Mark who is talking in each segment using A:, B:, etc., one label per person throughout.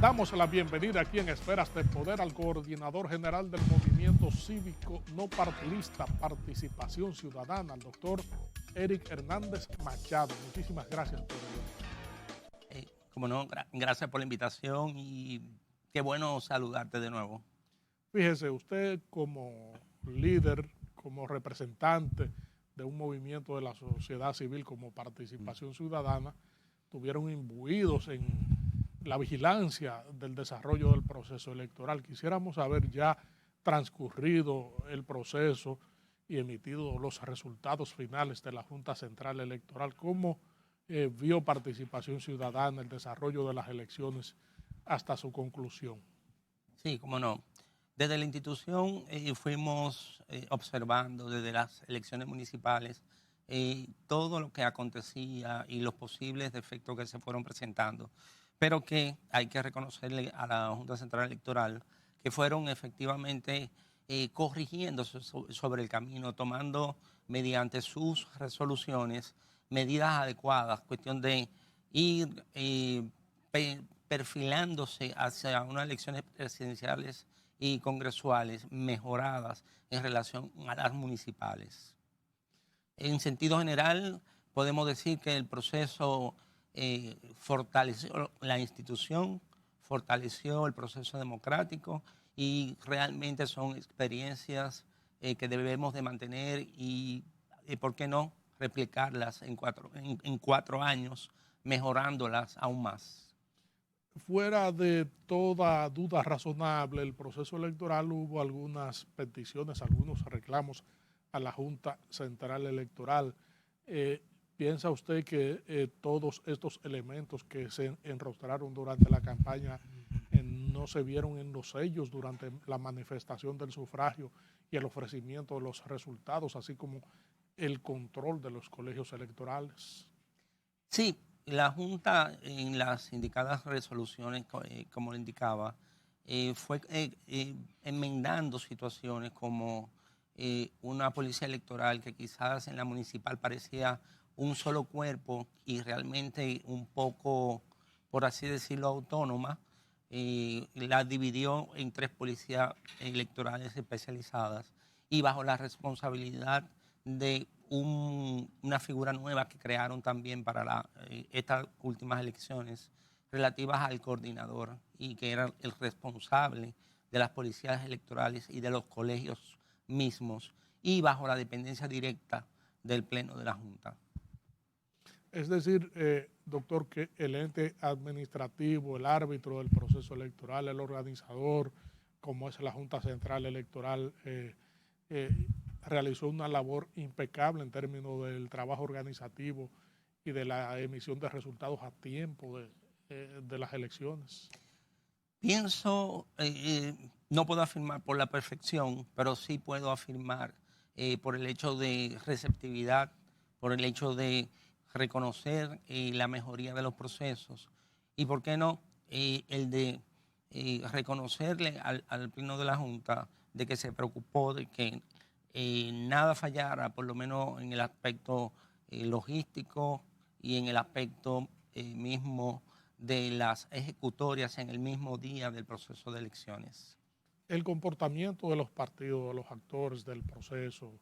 A: Damos la bienvenida aquí en Esferas de Poder al coordinador general del Movimiento Cívico No Partidista Participación Ciudadana, al doctor Eric Hernández Machado. Muchísimas gracias por venir.
B: Como no, gracias por la invitación y qué bueno saludarte de nuevo.
A: Fíjese, usted como líder, como representante de un movimiento de la sociedad civil como Participación Ciudadana, estuvieron imbuidos en la vigilancia del desarrollo del proceso electoral. Quisiéramos saber, ya transcurrido el proceso y emitido los resultados finales de la Junta Central Electoral, ¿cómo vio Participación Ciudadana el desarrollo de las elecciones hasta su conclusión?
B: Sí, cómo no. Desde la institución fuimos observando desde las elecciones municipales todo lo que acontecía y los posibles defectos que se fueron presentando, pero que hay que reconocerle a la Junta Central Electoral que fueron efectivamente corrigiéndose sobre el camino, tomando mediante sus resoluciones medidas adecuadas, cuestión de ir perfilándose hacia unas elecciones presidenciales y congresuales mejoradas en relación a las municipales. En sentido general, podemos decir que el proceso fortaleció la institución, fortaleció el proceso democrático y realmente son experiencias que debemos de mantener y ¿por qué no?, replicarlas en cuatro años, mejorándolas aún más.
A: Fuera de toda duda razonable, el proceso electoral hubo algunas peticiones, algunos reclamos a la Junta Central Electoral. ¿Piensa usted que todos estos elementos que se enrostraron durante la campaña no se vieron en los sellos durante la manifestación del sufragio y el ofrecimiento de los resultados, así como el control de los colegios electorales?
B: Sí, la Junta en las indicadas resoluciones, como le indicaba, fue enmendando situaciones como una policía electoral que quizás en la municipal parecía un solo cuerpo y realmente un poco, por así decirlo, autónoma. La dividió en 3 policías electorales especializadas y bajo la responsabilidad de una figura nueva que crearon también para estas últimas elecciones relativas al coordinador y que era el responsable de las policías electorales y de los colegios mismos y bajo la dependencia directa del Pleno de la Junta.
A: Es decir, doctor, que el ente administrativo, el árbitro del proceso electoral, el organizador, como es la Junta Central Electoral, realizó una labor impecable en términos del trabajo organizativo y de la emisión de resultados a tiempo de las elecciones.
B: Pienso, no puedo afirmar por la perfección, pero sí puedo afirmar por el hecho de receptividad, por el hecho de reconocer la mejoría de los procesos y, ¿por qué no?, el de reconocerle al Pleno de la Junta de que se preocupó de que nada fallara, por lo menos en el aspecto logístico y en el aspecto mismo de las ejecutorias en el mismo día del proceso de elecciones.
A: El comportamiento de los partidos, de los actores del proceso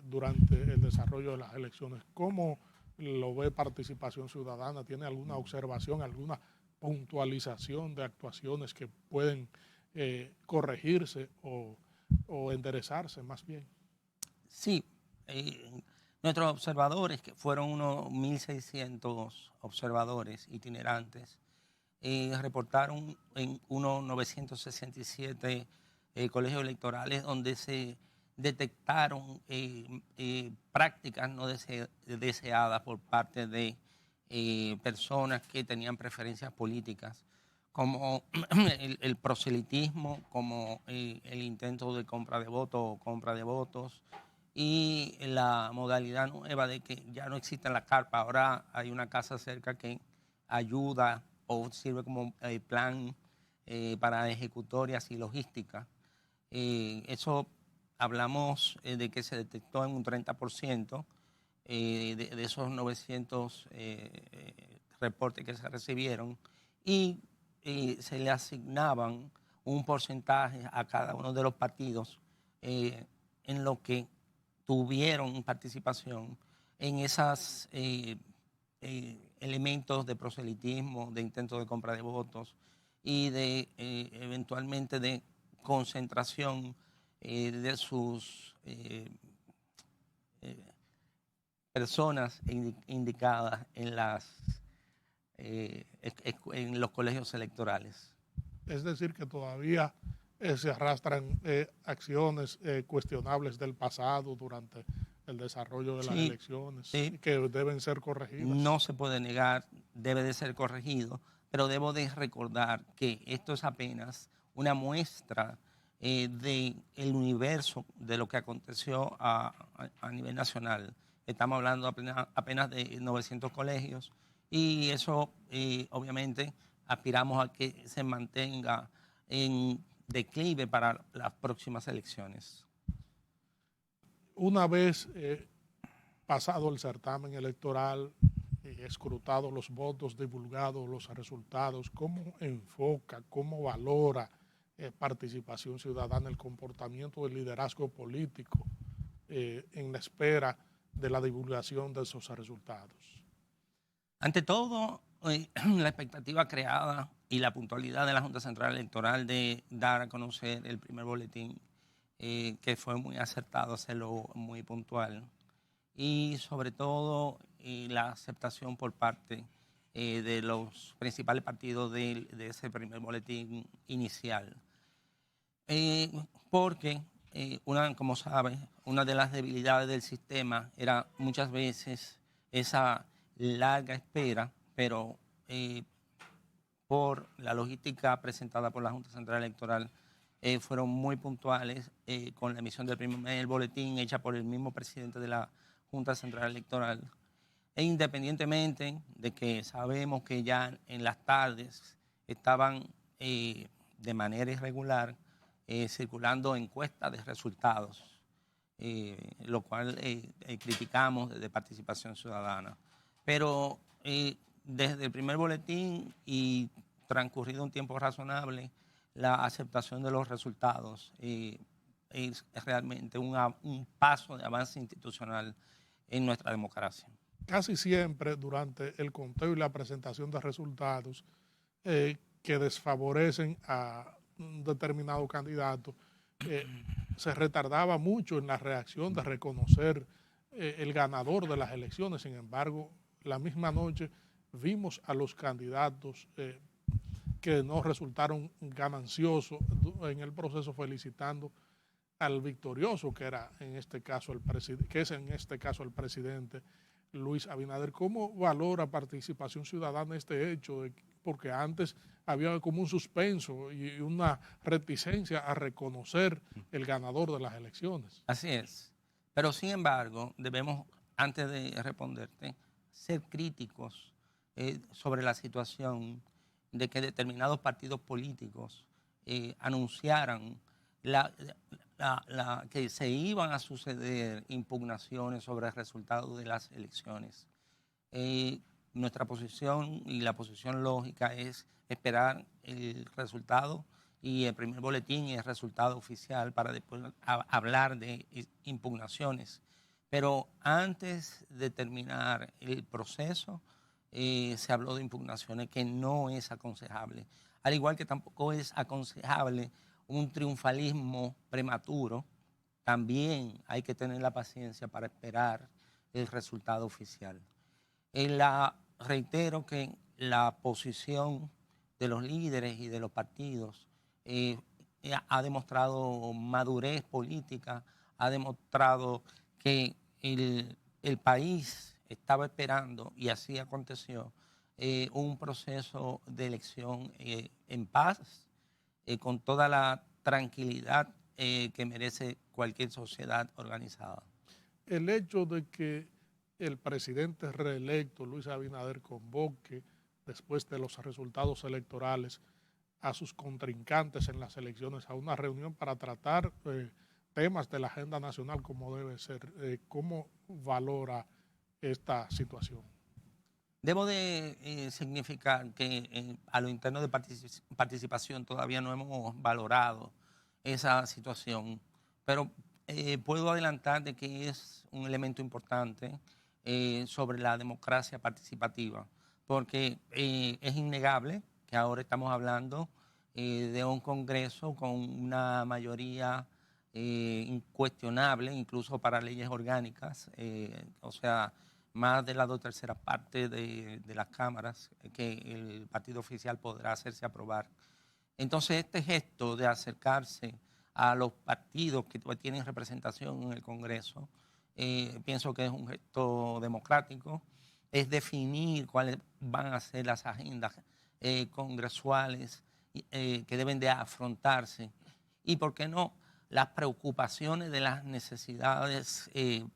A: durante el desarrollo de las elecciones, ¿cómo lo ve Participación Ciudadana? ¿Tiene alguna observación, alguna puntualización de actuaciones que pueden corregirse o enderezarse más bien?
B: Sí, nuestros observadores, que fueron unos 1.600 observadores itinerantes, reportaron en unos 967 colegios electorales donde se detectaron prácticas no deseadas por parte de personas que tenían preferencias políticas, como el proselitismo, como el intento de compra de votos o compra de votos, y la modalidad nueva de que ya no existe la carpa, ahora hay una casa cerca que ayuda o sirve como plan para ejecutorias y logística. Eso hablamos de que se detectó en un 30% de esos 900 reportes que se recibieron, y se le asignaban un porcentaje a cada uno de los partidos en lo que tuvieron participación en esos elementos de proselitismo, de intento de compra de votos y de eventualmente de concentración de sus personas indicadas en los colegios electorales.
A: Es decir, que todavía se arrastran acciones cuestionables del pasado durante el desarrollo de las elecciones que deben ser corregidas.
B: No se puede negar, debe de ser corregido, pero debo de recordar que esto es apenas una muestra del universo de lo que aconteció a nivel nacional. Estamos hablando apenas de 900 colegios y eso obviamente aspiramos a que se mantenga en declive para las próximas elecciones.
A: Una vez pasado el certamen electoral, escrutados los votos, divulgados los resultados, ¿cómo enfoca, cómo valora participación ciudadana, el comportamiento del liderazgo político en la espera de la divulgación de esos resultados?
B: Ante todo, la expectativa creada y la puntualidad de la Junta Central Electoral de dar a conocer el primer boletín, que fue muy acertado hacerlo muy puntual, y sobre todo la aceptación por parte de los principales partidos de ese primer boletín inicial. Porque, como sabes, una de las debilidades del sistema era muchas veces esa larga espera, pero por la logística presentada por la Junta Central Electoral, fueron muy puntuales con la emisión del primer boletín hecha por el mismo presidente de la Junta Central Electoral. E independientemente de que sabemos que ya en las tardes estaban de manera irregular circulando encuestas de resultados, lo cual criticamos desde Participación Ciudadana. Pero desde el primer boletín y transcurrido un tiempo razonable, la aceptación de los resultados es realmente un paso de avance institucional en nuestra democracia.
A: Casi siempre durante el conteo y la presentación de resultados que desfavorecen a un determinado candidato, se retardaba mucho en la reacción de reconocer el ganador de las elecciones. Sin embargo, la misma noche vimos a los candidatos que no resultaron gananciosos en el proceso, felicitando al victorioso, que era en este caso el presidente Luis Abinader. ¿Cómo valora Participación Ciudadana este hecho? Porque antes había como un suspenso y una reticencia a reconocer el ganador de las elecciones.
B: Así es. Pero sin embargo, debemos, antes de responderte, ser críticos sobre la situación de que determinados partidos políticos anunciaran que se iban a suceder impugnaciones sobre el resultado de las elecciones. Nuestra posición y la posición lógica es esperar el resultado y el primer boletín y el resultado oficial para después hablar de impugnaciones. Pero antes de terminar el proceso, se habló de impugnaciones, que no es aconsejable. Al igual que tampoco es aconsejable un triunfalismo prematuro. También hay que tener la paciencia para esperar el resultado oficial. Reitero que la posición de los líderes y de los partidos ha demostrado madurez política, ha demostrado que el país estaba esperando, y así aconteció, un proceso de elección en paz, con toda la tranquilidad que merece cualquier sociedad organizada.
A: El hecho de que el presidente reelecto, Luis Abinader, convoque después de los resultados electorales a sus contrincantes en las elecciones a una reunión para tratar temas de la agenda nacional como debe ser, ¿cómo valora esta situación?
B: Debo de significar que a lo interno de participación todavía no hemos valorado esa situación, pero puedo adelantar de que es un elemento importante sobre la democracia participativa, porque es innegable que ahora estamos hablando de un Congreso con una mayoría incuestionable, incluso para leyes orgánicas, o sea, más de la 2/3 parte de las cámaras que el partido oficial podrá hacerse aprobar. Entonces, este gesto de acercarse a los partidos que tienen representación en el Congreso, pienso que es un gesto democrático, es definir cuáles van a ser las agendas congresuales que deben de afrontarse y, ¿por qué no?, las preocupaciones de las necesidades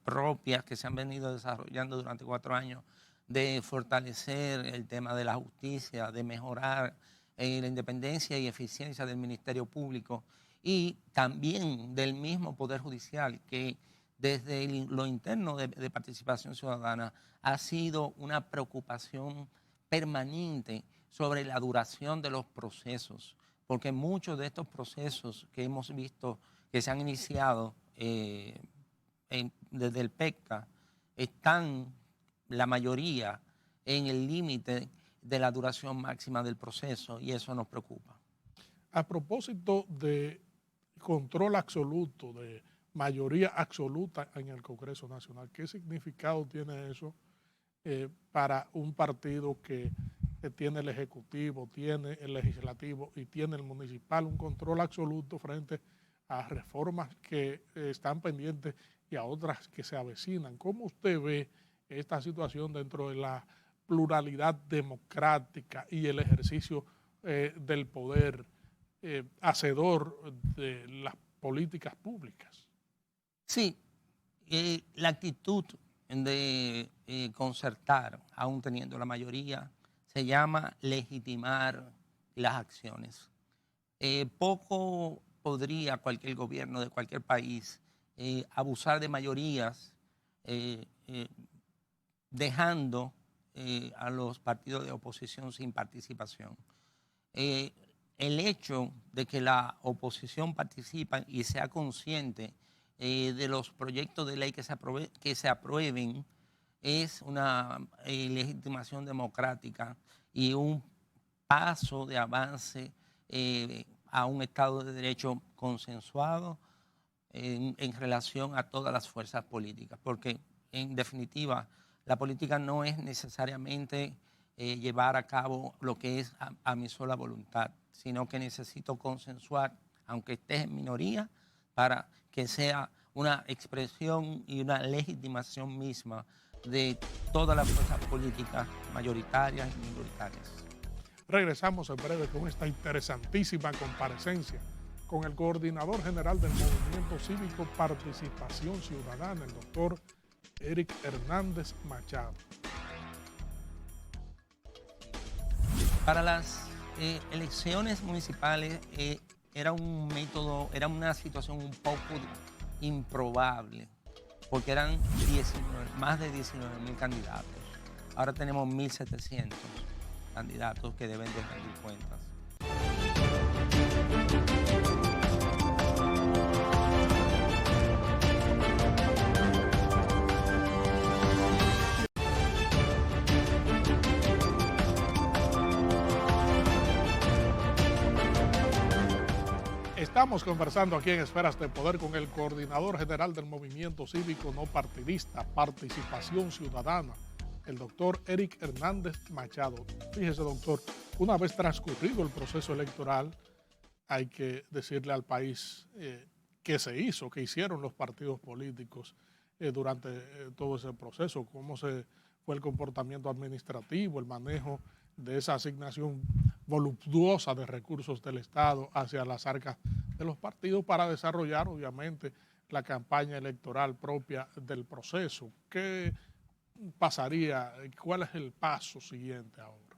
B: propias que se han venido desarrollando durante 4 años, de fortalecer el tema de la justicia, de mejorar la independencia y eficiencia del Ministerio Público y también del mismo Poder Judicial, que desde lo interno de participación ciudadana ha sido una preocupación permanente sobre la duración de los procesos, porque muchos de estos procesos que hemos visto que se han iniciado desde el PECTA están, la mayoría, en el límite de la duración máxima del proceso y eso nos preocupa.
A: A propósito de control absoluto, de mayoría absoluta en el Congreso Nacional, ¿qué significado tiene eso para un partido que tiene el Ejecutivo, tiene el Legislativo y tiene el Municipal, un control absoluto frente a reformas que están pendientes y a otras que se avecinan? ¿Cómo usted ve esta situación dentro de la pluralidad democrática y el ejercicio del poder hacedor de las políticas públicas?
B: Sí, la actitud de concertar, aún teniendo la mayoría, se llama legitimar las acciones. Poco podría cualquier gobierno de cualquier país abusar de mayorías dejando a los partidos de oposición sin participación. El hecho de que la oposición participe y sea consciente de los proyectos de ley que se aprueben es una legitimación democrática y un paso de avance a un Estado de Derecho consensuado en relación a todas las fuerzas políticas, porque en definitiva la política no es necesariamente llevar a cabo lo que es a mi sola voluntad, sino que necesito consensuar, aunque estés en minoría, para que sea una expresión y una legitimación misma de todas las fuerzas políticas mayoritarias y minoritarias.
A: Regresamos en breve con esta interesantísima comparecencia con el coordinador general del Movimiento Cívico Participación Ciudadana, el doctor Eric Hernández Machado.
B: Para las elecciones municipales era un método, era una situación un poco improbable, porque eran más de 19.000 candidatos. Ahora tenemos 1.700 candidatos que deben de rendir cuentas.
A: Estamos conversando aquí en Esferas de Poder con el coordinador general del Movimiento Cívico No Partidista, Participación Ciudadana, el doctor Eric Hernández Machado. Fíjese, doctor, una vez transcurrido el proceso electoral, hay que decirle al país qué se hizo, qué hicieron los partidos políticos durante todo ese proceso, cómo fue el comportamiento administrativo, el manejo de esa asignación voluptuosa de recursos del Estado hacia las arcas de los partidos para desarrollar, obviamente, la campaña electoral propia del proceso. ¿Qué pasaría? ¿Cuál es el paso siguiente ahora?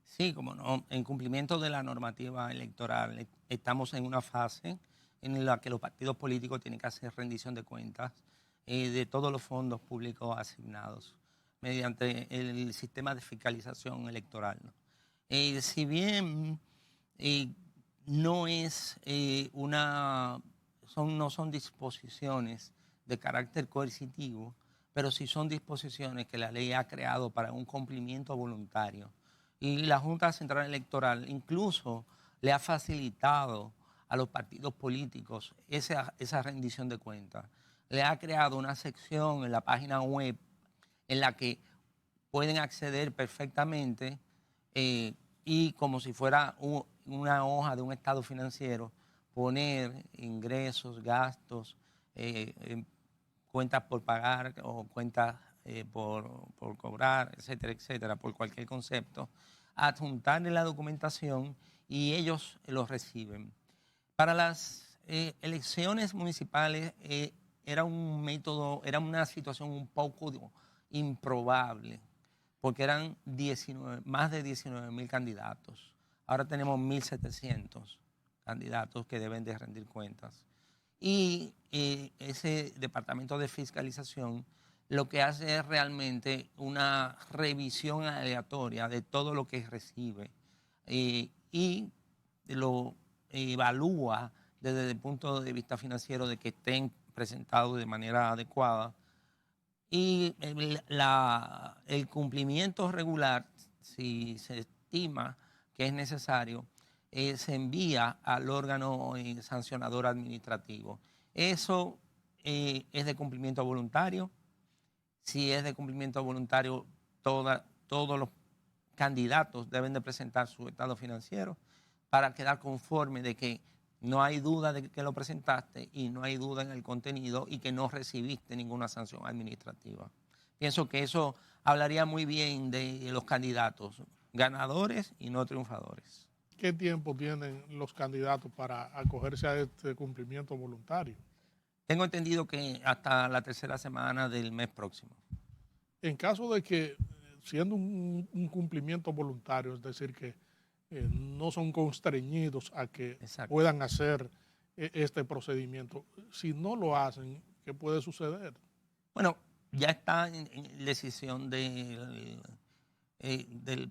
B: Sí, como no, en cumplimiento de la normativa electoral, estamos en una fase en la que los partidos políticos tienen que hacer rendición de cuentas de todos los fondos públicos asignados. mediante el sistema de fiscalización electoral, ¿no? Si bien no es no son disposiciones de carácter coercitivo, pero sí son disposiciones que la ley ha creado para un cumplimiento voluntario. Y la Junta Central Electoral incluso le ha facilitado a los partidos políticos esa rendición de cuentas. Le ha creado una sección en la página web en la que pueden acceder perfectamente y como si fuera una hoja de un estado financiero, poner ingresos, gastos, cuentas por pagar o cuentas por cobrar, etcétera, etcétera, por cualquier concepto, adjuntarle la documentación y ellos los reciben. Para las elecciones municipales era un método, era una situación un poco improbable, porque eran más de 19.000 candidatos. Ahora tenemos 1.700 candidatos que deben de rendir cuentas. Y ese departamento de fiscalización lo que hace es realmente una revisión aleatoria de todo lo que recibe y lo evalúa desde el punto de vista financiero de que estén presentados de manera adecuada. Y el cumplimiento regular, si se estima que es necesario, se envía al órgano sancionador administrativo. Eso es de cumplimiento voluntario. Si es de cumplimiento voluntario, todos los candidatos deben de presentar su estado financiero para quedar conforme de que no hay duda de que lo presentaste y no hay duda en el contenido y que no recibiste ninguna sanción administrativa. Pienso que eso hablaría muy bien de los candidatos, ganadores y no triunfadores.
A: ¿Qué tiempo tienen los candidatos para acogerse a este cumplimiento voluntario?
B: Tengo entendido que hasta la tercera semana del mes próximo.
A: En caso de que, siendo un cumplimiento voluntario, es decir, que no son constreñidos a que
B: Exacto.
A: puedan hacer este procedimiento, si no lo hacen, ¿qué puede suceder?
B: Bueno, ya está en decisión del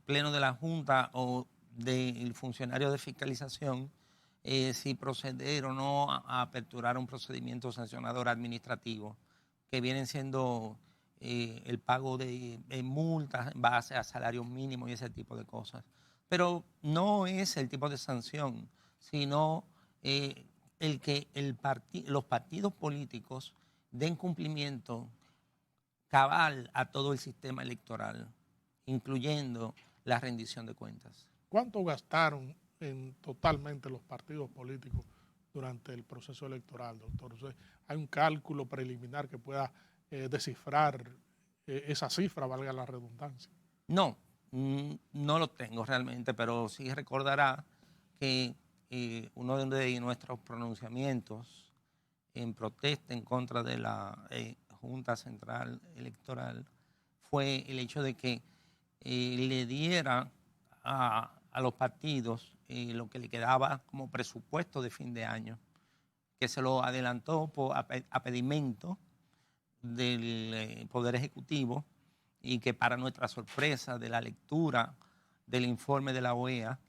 B: Pleno de la Junta o del funcionario de fiscalización si proceder o no a aperturar un procedimiento sancionador administrativo, que vienen siendo el pago de multas en base a salarios mínimos y ese tipo de cosas. Pero no es el tipo de sanción, sino el que los partidos políticos den cumplimiento cabal a todo el sistema electoral, incluyendo la rendición de cuentas.
A: ¿Cuánto gastaron totalmente los partidos políticos durante el proceso electoral, doctor? O sea, ¿hay un cálculo preliminar que pueda descifrar esa cifra, valga la redundancia?
B: No, no lo tengo realmente, pero sí recordará que uno de nuestros pronunciamientos en protesta en contra de la Junta Central Electoral fue el hecho de que le diera a los partidos lo que le quedaba como presupuesto de fin de año, que se lo adelantó a pedimento del Poder Ejecutivo y que para nuestra sorpresa de la lectura del informe de la OEA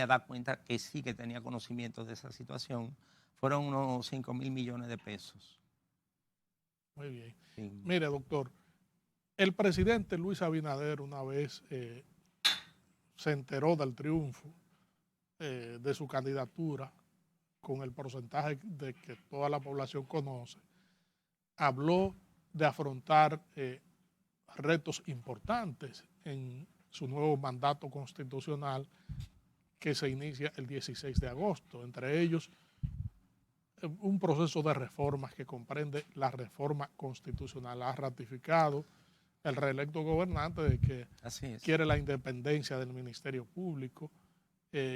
B: da cuenta que sí que tenía conocimiento de esa situación. Fueron unos 5.000 millones de pesos.
A: Muy bien.
B: Sí.
A: Mire, doctor, el presidente Luis Abinader una vez se enteró del triunfo de su candidatura con el porcentaje de que toda la población conoce, habló de afrontar retos importantes en su nuevo mandato constitucional que se inicia el 16 de agosto, entre ellos un proceso de reformas que comprende la reforma constitucional. Ha ratificado el reelecto gobernante de que quiere la independencia del Ministerio Público,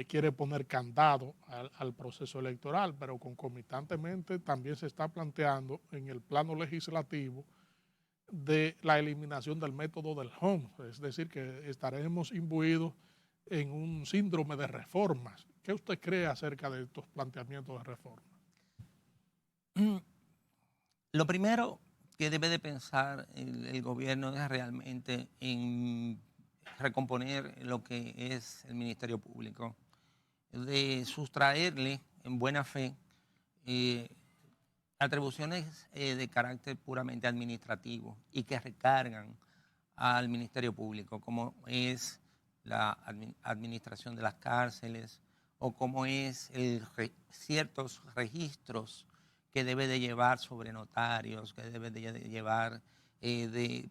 A: quiere poner candado al proceso electoral, pero concomitantemente también se está planteando en el plano legislativo de la eliminación del método del home, es decir, que estaremos imbuidos en un síndrome de reformas. ¿Qué usted cree acerca de estos planteamientos de reforma?
B: Lo primero que debe de pensar el gobierno es realmente en recomponer lo que es el Ministerio Público, de sustraerle en buena fe eh, atribuciones de carácter puramente administrativo y que recargan al Ministerio Público, como es la administración de las cárceles o como es ciertos registros que debe de llevar sobre notarios, que debe de llevar de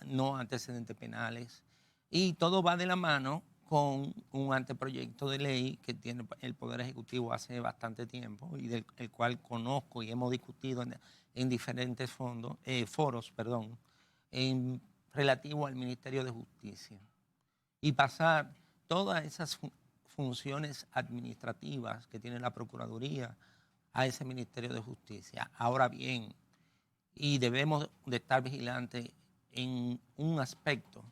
B: no antecedentes penales. Y todo va de la mano con un anteproyecto de ley que tiene el Poder Ejecutivo hace bastante tiempo y del el cual conozco y hemos discutido en diferentes foros, en relativo al Ministerio de Justicia. Y pasar todas esas funciones administrativas que tiene la Procuraduría a ese Ministerio de Justicia. Ahora bien, y debemos de estar vigilantes en un aspecto,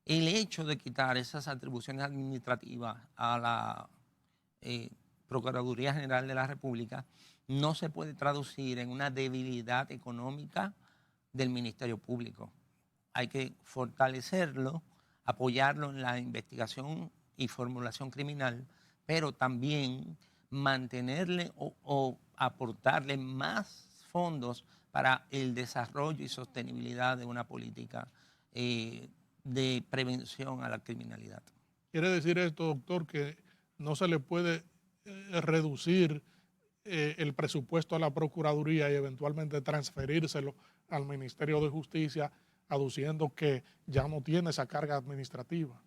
B: el hecho de quitar esas atribuciones administrativas a la Procuraduría General de la República no se puede traducir en una debilidad económica del Ministerio Público. Hay que fortalecerlo, apoyarlo en la investigación y formulación criminal, pero también mantenerle o aportarle más fondos para el desarrollo y sostenibilidad de una política de prevención a la criminalidad.
A: Quiere decir esto, doctor, que no se le puede reducir el presupuesto a la Procuraduría y eventualmente transferírselo al Ministerio de Justicia, aduciendo que ya no tiene esa carga administrativa.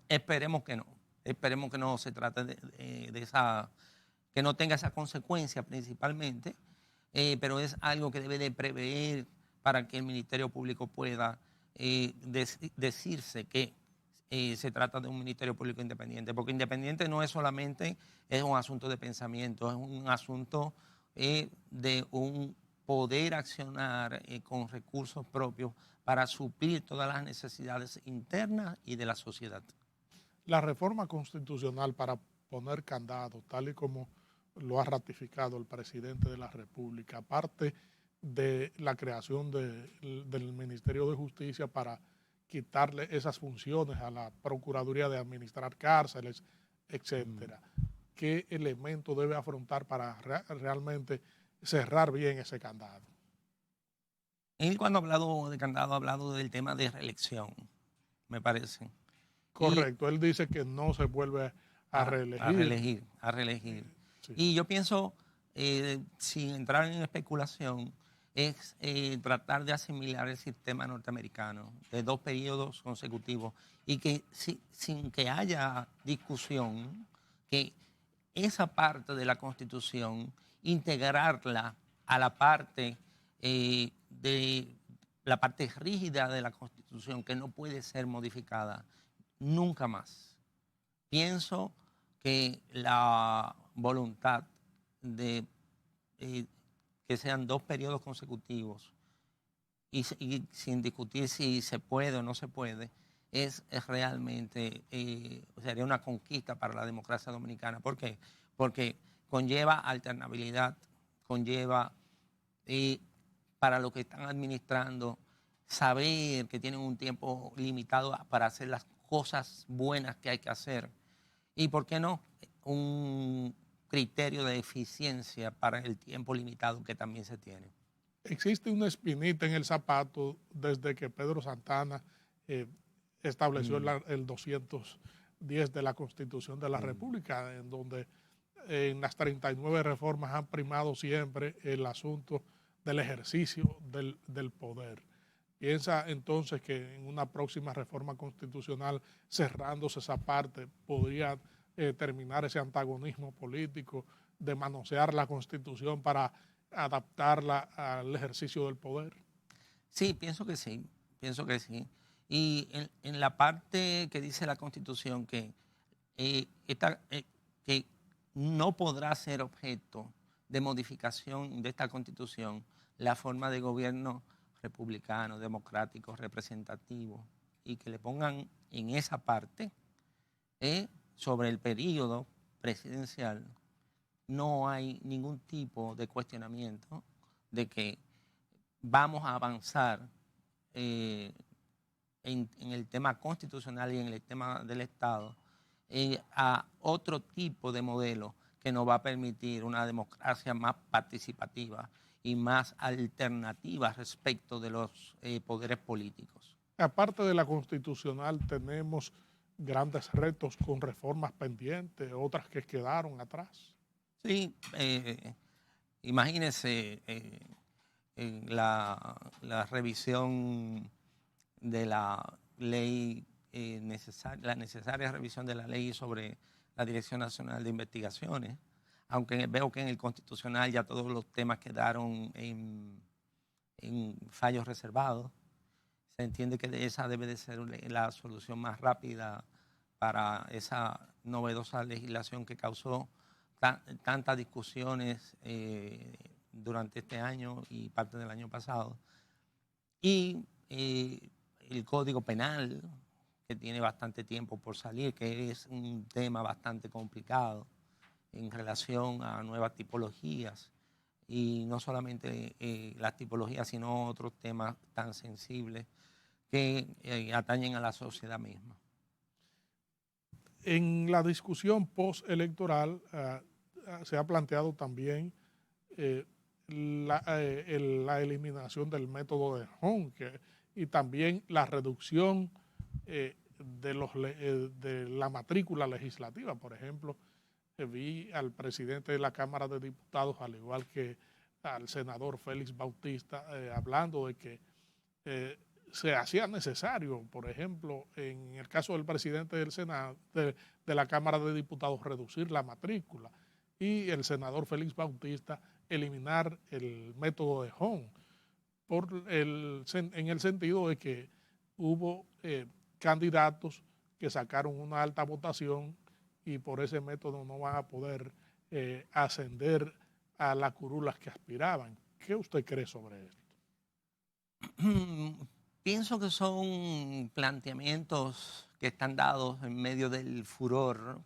B: Esperemos que no se trate de esa, que no tenga esa consecuencia principalmente, pero es algo que debe de prever para que el Ministerio Público pueda decirse que se trata de un Ministerio Público independiente, porque independiente no es solamente es un asunto de pensamiento, es un asunto de un poder accionar con recursos propios para suplir todas las necesidades internas y de la sociedad.
A: La reforma constitucional para poner candado, tal y como lo ha ratificado el presidente de la República, aparte de la creación del Ministerio de Justicia para quitarle esas funciones a la Procuraduría de administrar cárceles, etcétera. ¿Qué elemento debe afrontar para realmente cerrar bien ese candado?
B: Él cuando ha hablado de candado ha hablado del tema de reelección, me parece.
A: Correcto, él dice que no se vuelve a reelegir.
B: A reelegir.
A: Sí.
B: Y yo pienso, sin entrar en especulación, es tratar de asimilar el sistema norteamericano de 2 periodos consecutivos y que sin que haya discusión, que esa parte de la Constitución, integrarla a la parte de la parte rígida de la Constitución que no puede ser modificada nunca más. Pienso que la voluntad de que sean 2 periodos consecutivos y sin discutir si se puede o no se puede, es realmente, sería una conquista para la democracia dominicana. ¿Por qué? Porque conlleva alternabilidad, conlleva para los que están administrando saber que tienen un tiempo limitado para hacer las cosas buenas que hay que hacer. Y, ¿por qué no? Un criterio de eficiencia para el tiempo limitado que también se tiene.
A: Existe una espinita en el zapato desde que Pedro Santana estableció el 210 de la Constitución de la República, en donde en las 39 reformas han primado siempre el asunto del ejercicio del poder. ¿Piensa entonces que en una próxima reforma constitucional, cerrándose esa parte, podría terminar ese antagonismo político de manosear la Constitución para adaptarla al ejercicio del poder?
B: Sí, pienso que sí, pienso que sí. Y en la parte que dice la Constitución que no podrá ser objeto de modificación de esta Constitución la forma de gobierno republicano, democrático, representativo, y que le pongan en esa parte sobre el periodo presidencial, no hay ningún tipo de cuestionamiento de que vamos a avanzar en el tema constitucional y en el tema del Estado a otro tipo de modelo que nos va a permitir una democracia más participativa y más alternativa respecto de los poderes políticos.
A: Aparte de la constitucional, tenemos grandes retos con reformas pendientes, otras que quedaron atrás.
B: Sí, imagínense la revisión de la ley la necesaria revisión de la ley sobre la Dirección Nacional de Investigaciones, aunque veo que en el Constitucional ya todos los temas quedaron en fallos reservados. Se entiende que esa debe de ser la solución más rápida para esa novedosa legislación que causó tantas discusiones durante este año y parte del año pasado. Y el Código Penal, que tiene bastante tiempo por salir, que es un tema bastante complicado en relación a nuevas tipologías, y no solamente las tipologías, sino otros temas tan sensibles que atañen a la sociedad misma.
A: En la discusión postelectoral se ha planteado también la eliminación del método de Hong y también la reducción de la matrícula legislativa. Por ejemplo, vi al presidente de la Cámara de Diputados, al igual que al senador Félix Bautista, hablando de que se hacía necesario, por ejemplo, en el caso del presidente del Senado, de la Cámara de Diputados, reducir la matrícula, y el senador Félix Bautista eliminar el método de Hong, en el sentido de que hubo candidatos que sacaron una alta votación y por ese método no van a poder ascender a las curulas que aspiraban. ¿Qué usted cree sobre esto?
B: Pienso que son planteamientos que están dados en medio del furor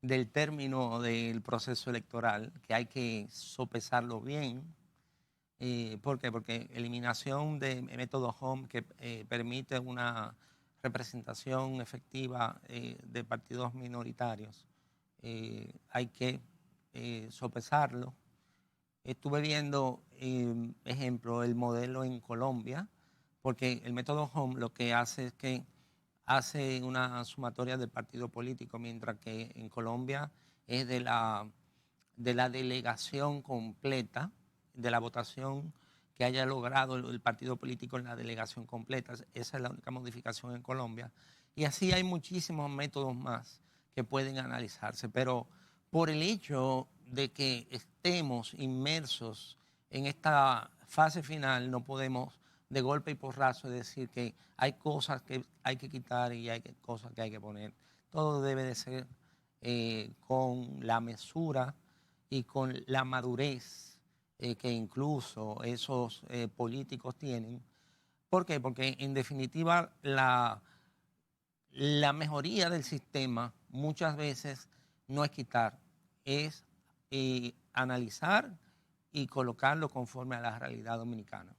B: del término del proceso electoral, que hay que sopesarlo bien. ¿Por qué? Porque eliminación de método Home, que permite una representación efectiva de partidos minoritarios, hay que sopesarlo. Estuve viendo, ejemplo, el modelo en Colombia, porque el método Home lo que hace es que hace una sumatoria del partido político, mientras que en Colombia es de la delegación completa, de la votación que haya logrado el partido político en la delegación completa. Esa es la única modificación en Colombia. Y así hay muchísimos métodos más que pueden analizarse, pero por el hecho de que estemos inmersos en esta fase final, no podemos de golpe y porrazo decir que hay cosas que hay que quitar y hay cosas que hay que poner. Todo debe de ser con la mesura y con la madurez que incluso esos políticos tienen. ¿Por qué? Porque en definitiva la mejoría del sistema muchas veces no es quitar, es analizar y colocarlo conforme a la realidad dominicana.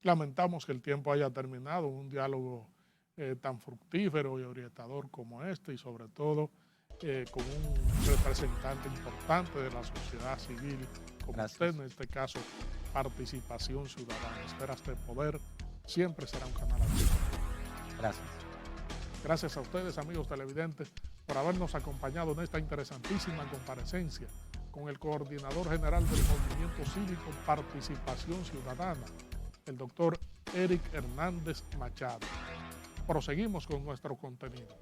A: Lamentamos que el tiempo haya terminado, un diálogo tan fructífero y orientador como este, y sobre todo con un representante importante de la sociedad civil como usted, en este caso Participación Ciudadana. Esferas de Poder siempre será un canal abierto.
B: Gracias.
A: Gracias a ustedes, amigos televidentes, por habernos acompañado en esta interesantísima comparecencia con el coordinador general del Movimiento Cívico Participación Ciudadana, el doctor Eric Hernández Machado. Proseguimos con nuestro contenido.